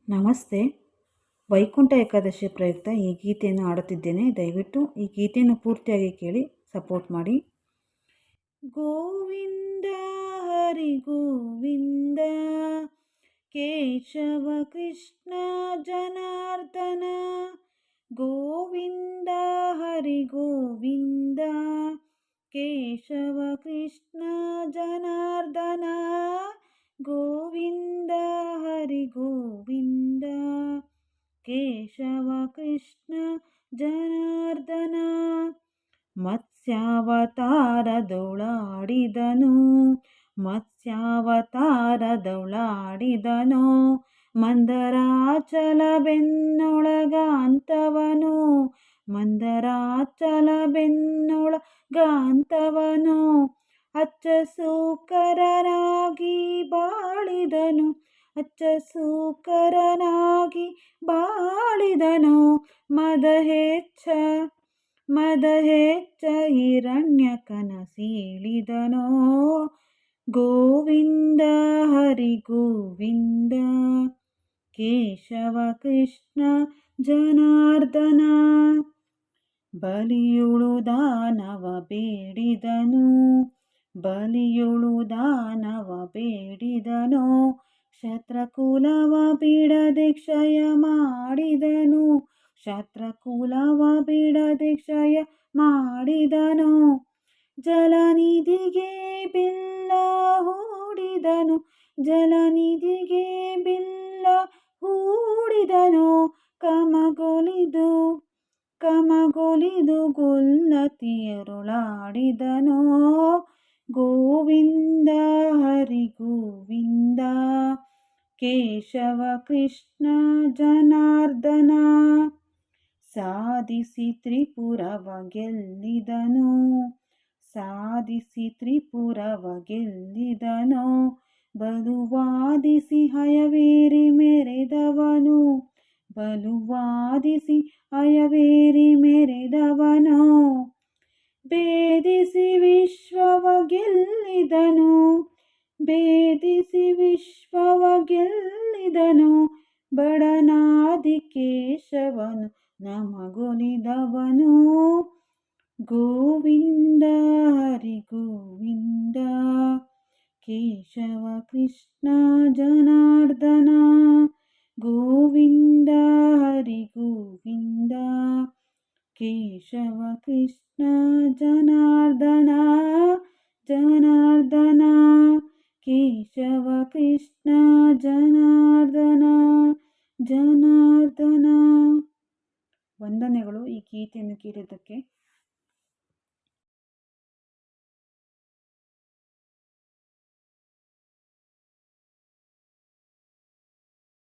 ನಮಸ್ತೆ. ವೈಕುಂಠ ಏಕಾದಶಿ ಪ್ರಯುಕ್ತ ಈ ಗೀತೆಯನ್ನು ಹಾಡುತ್ತಿದ್ದೇನೆ. ದಯವಿಟ್ಟು ಈ ಗೀತೆಯನ್ನು ಪೂರ್ತಿಯಾಗಿ ಕೇಳಿ ಸಪೋರ್ಟ್ ಮಾಡಿ. ಗೋವಿಂದ ಹರಿ ಗೋವಿಂದ, ಕೇಶವ ಕೃಷ್ಣ ಜನಾರ್ದನ. ಗೋವಿಂದ ಹರಿ ಗೋವಿಂದ, ಕೇಶವ ಕೃಷ್ಣ ಜನಾರ್ದನ. ಗೋವಿಂದ ಹರಿ ಗೋವಿಂದ, ಕೇಶವ ಕೃಷ್ಣ ಜನಾರ್ದನ. ಮತ್ಸ್ಯಾವತಾರದೊಳಾಡಿದನು, ಮತ್ಸ್ಯಾವತಾರದೊಳಾಡಿದನು. ಮಂದರಾಚಲ ಬೆನ್ನೊಳಗಾಂತವನು, ಮಂದರಾಚಲ ಬೆನ್ನೊಳಗಾಂತವನು. ಅಚ್ಚ ಸೂಕರನಾಗಿ ಬಾಳಿದನು, ಅಚ್ಚ ಸೂಕರನಾಗಿ ಬಾಳಿದನು. ಮದ ಹೆಚ್ಚ ಹಿರಣ್ಯಕನ ಸೀಳಿದನೋ. ಗೋವಿಂದ ಹರಿ ಗೋವಿಂದ, ಕೇಶವ ಕೃಷ್ಣ ಜನಾರ್ದನ. ಬಲಿಯುಳು ದಾನವ ಬೇಡಿದನು, ಬಲಿಯುಳು ದಾನವ ಬೇಡಿದನು. ಶತ್ರಕುಲವ ಬಿಡದೆ ಕ್ಷಯ ಮಾಡಿದನು, ಶತ್ರಕುಲವ ಬಿಡದೆ ಕ್ಷಯ ಮಾಡಿದನು. ಜಲನಿಧಿಗೆ ಬಿಲ್ಲ ಹೂಡಿದನು, ಜಲನಿಧಿಗೆ ಬಿಲ್ಲ ಹೂಡಿದನು. ಕಮಗೊಲಿದು ಕಮಗೊಲಿದು ಗೊಲ್ಲತಿಯರುಳಾಡಿದನು. ಗೋವಿಂದ ಹರಿ ಗೋವಿಂದ, ಕೇಶವ ಕೃಷ್ಣ ಜನಾರ್ದನ. ಸಾಧಿಸಿ ತ್ರಿಪುರವ ಗೆಲ್ಲಿದನು, ಸಾಧಿಸಿ ತ್ರಿಪುರವ ಗೆಲ್ಲಿದನು. ಬಲುವಾದಿಸಿ ಹಯವೇರಿ ಮೆರೆದವನು, ಬಲುವಾದಿಸಿ ಹಯವೇರಿ ಮೆರೆದವನು. ಭೇದಿಸಿ ವಿಶ್ವವ ಗೆಲ್ಲಿದನು, ಭೇದಿಸಿ ವಿಶ್ವವ ಗೆಲ್ಲಿದನು. ಬಡನಾದಿ ಕೇಶವನು ನಮಗೊಲಿದವನು. ಗೋವಿಂದ ಹರಿ ಗೋವಿಂದ, ಕೇಶವ ಕೃಷ್ಣ ಜನಾರ್ದನ. ಗೋವಿಂದ ಹರಿ ಗೋವಿಂದ, ಕೇಶವ ಕೃಷ್ಣ ಜನಾರ್ದನ. ಜನಾರ್ದನ, ಕೇಶವ ಕೃಷ್ಣ ಜನಾರ್ದನ, ಜನಾರ್ದನ. ವಂದನೆಗಳು ಈ ಗೀತೆಯನ್ನು ಕೇಳಿದ್ದಕ್ಕೆ.